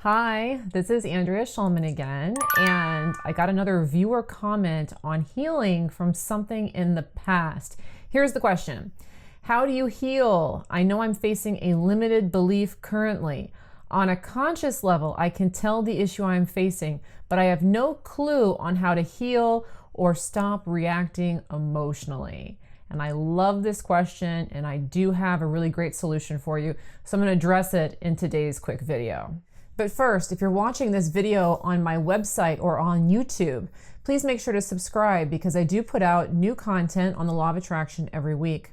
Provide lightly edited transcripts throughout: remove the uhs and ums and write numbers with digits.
Hi, this is Andrea Schulman again, and I got another viewer comment on healing from something in the past. Here's the question. How do you heal? I know I'm facing a limited belief currently. On a conscious level, I can tell the issue I'm facing, but I have no clue on how to heal or stop reacting emotionally. And I love this question, and I do have a really great solution for you, so I'm going to address it in today's quick video. But first, if you're watching this video on my website or on YouTube, please make sure to subscribe because I do put out new content on the Law of Attraction every week.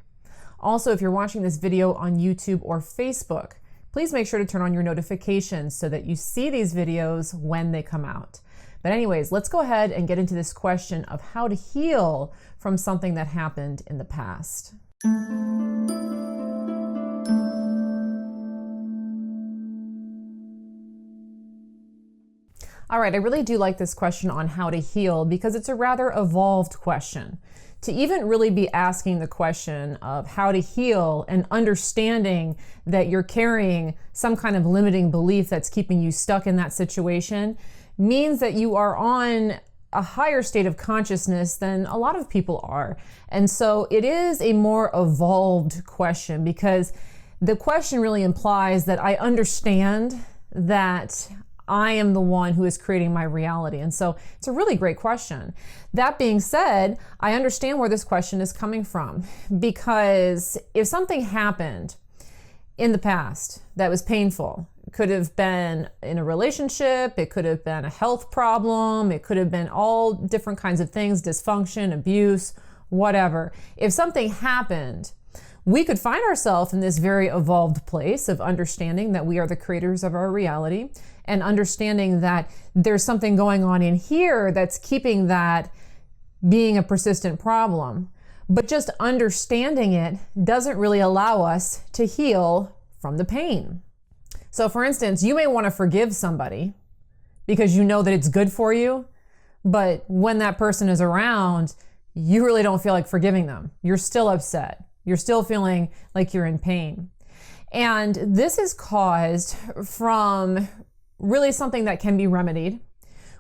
Also, if you're watching this video on YouTube or Facebook, please make sure to turn on your notifications so that you see these videos when they come out. But anyways, let's go ahead and get into this question of how to heal from something that happened in the past. All right, I really do like this question on how to heal because it's a rather evolved question. To even really be asking the question of how to heal and understanding that you're carrying some kind of limiting belief that's keeping you stuck in that situation means that you are on a higher state of consciousness than a lot of people are. And so it is a more evolved question because the question really implies that I understand that I am the one who is creating my reality. And so it's a really great question. That being said, I understand where this question is coming from because if something happened in the past that was painful, it could have been in a relationship, it could have been a health problem, it could have been all different kinds of things, dysfunction, abuse, whatever. If something happened, we could find ourselves in this very evolved place of understanding that we are the creators of our reality and understanding that there's something going on in here that's keeping that being a persistent problem. But just understanding it doesn't really allow us to heal from the pain. So for instance, you may want to forgive somebody because you know that it's good for you, but when that person is around, you really don't feel like forgiving them. You're still upset. You're still feeling like you're in pain. And this is caused from really something that can be remedied,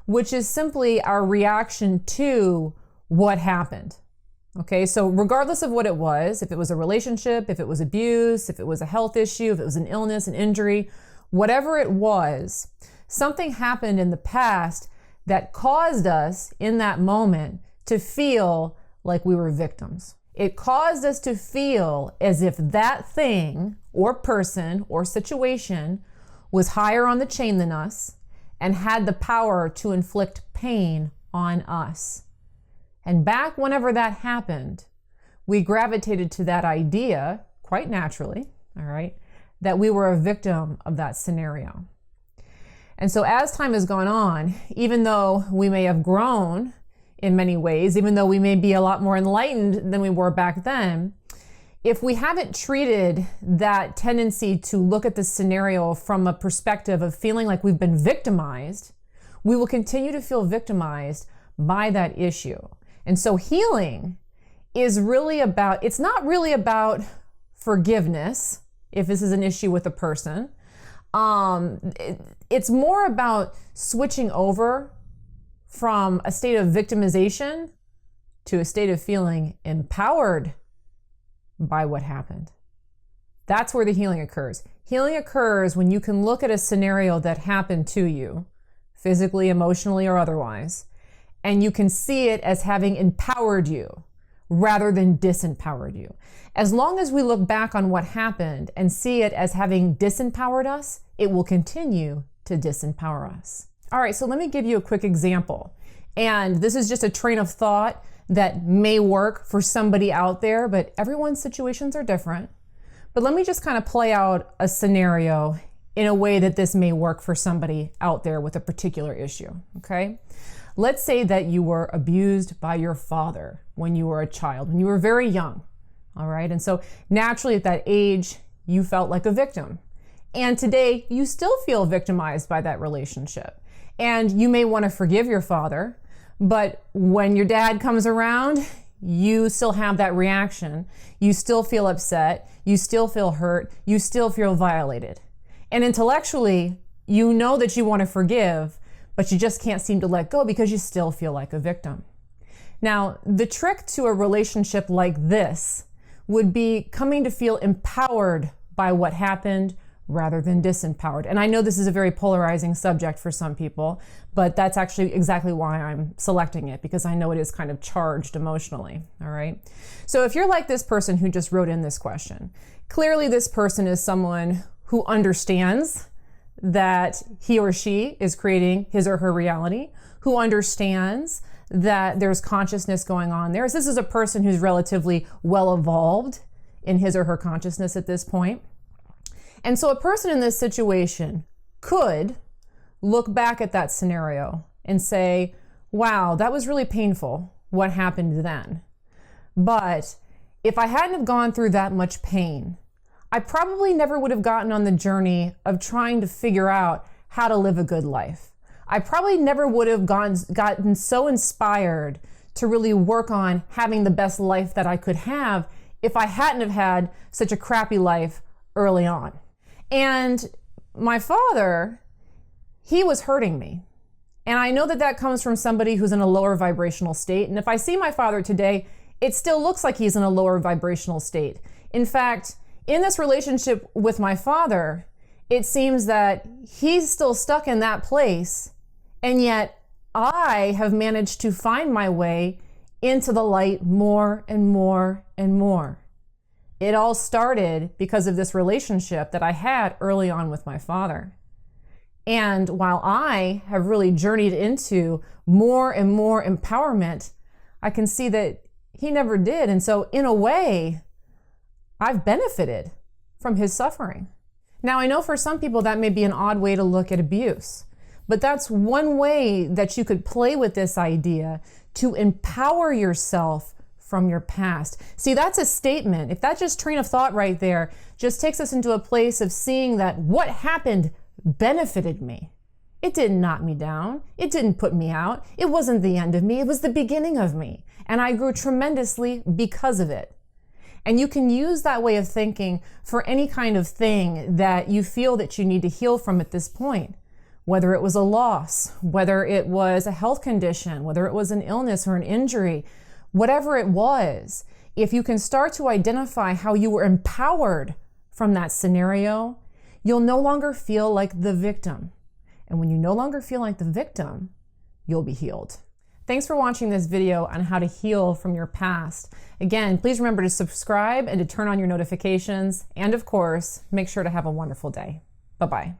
which is simply our reaction to what happened. Okay, so regardless of what it was, if it was a relationship, if it was abuse, if it was a health issue, if it was an illness, an injury, whatever it was, something happened in the past that caused us in that moment to feel like we were victims. It caused us to feel as if that thing or person or situation was higher on the chain than us and had the power to inflict pain on us. And back whenever that happened, we gravitated to that idea, quite naturally, all right, that we were a victim of that scenario. And so as time has gone on, even though we may have grown in many ways, even though we may be a lot more enlightened than we were back then, if we haven't treated that tendency to look at the scenario from a perspective of feeling like we've been victimized, we will continue to feel victimized by that issue. And so healing is really about, it's not really about forgiveness, if this is an issue with a person. It's more about switching over from a state of victimization to a state of feeling empowered by what happened. That's where the healing occurs. Healing occurs when you can look at a scenario that happened to you, physically, emotionally, or otherwise, and you can see it as having empowered you rather than disempowered you. As long as we look back on what happened and see it as having disempowered us, it will continue to disempower us. All right, so let me give you a quick example. And this is just a train of thought that may work for somebody out there, but everyone's situations are different. But let me just kind of play out a scenario in a way that this may work for somebody out there with a particular issue, okay? Let's say that you were abused by your father when you were a child, when you were very young, all right? And so naturally at that age, you felt like a victim. And today, you still feel victimized by that relationship. And you may want to forgive your father, but when your dad comes around, you still have that reaction. You still feel upset. You still feel hurt. You still feel violated. And intellectually, You know that you want to forgive, but you just can't seem to let go because you still feel like a victim. Now, the trick to a relationship like this would be coming to feel empowered by what happened rather than disempowered. And I know this is a very polarizing subject for some people, but that's actually exactly why I'm selecting it, because I know it is kind of charged emotionally, all right? So if you're like this person who just wrote in this question, clearly this person is someone who understands that he or she is creating his or her reality, who understands that there's consciousness going on there. So this is a person who's relatively well evolved in his or her consciousness at this point. And so a person in this situation could look back at that scenario and say, wow, that was really painful, what happened then. But if I hadn't have gone through that much pain, I probably never would have gotten on the journey of trying to figure out how to live a good life. I probably never would have gotten so inspired to really work on having the best life that I could have if I hadn't have had such a crappy life early on. And my father, he was hurting me. And I know that that comes from somebody who's in a lower vibrational state. And if I see my father today, it still looks like he's in a lower vibrational state. In fact, in this relationship with my father, it seems that he's still stuck in that place. And yet I have managed to find my way into the light more and more and more. It all started because of this relationship that I had early on with my father. And while I have really journeyed into more and more empowerment, I can see that he never did. And so in a way, I've benefited from his suffering. Now, I know for some people that may be an odd way to look at abuse, but that's one way that you could play with this idea to empower yourself from your past. See, that's a statement. If that just train of thought right there just takes us into a place of seeing that what happened benefited me. It didn't knock me down. It didn't put me out. It wasn't the end of me. It was the beginning of me. And I grew tremendously because of it. And you can use that way of thinking for any kind of thing that you feel that you need to heal from at this point. Whether it was a loss, whether it was a health condition, whether it was an illness or an injury, whatever it was, if you can start to identify how you were empowered from that scenario, you'll no longer feel like the victim. And when you no longer feel like the victim, you'll be healed. Thanks for watching this video on how to heal from your past. Again, please remember to subscribe and to turn on your notifications. And of course, make sure to have a wonderful day. Bye-bye.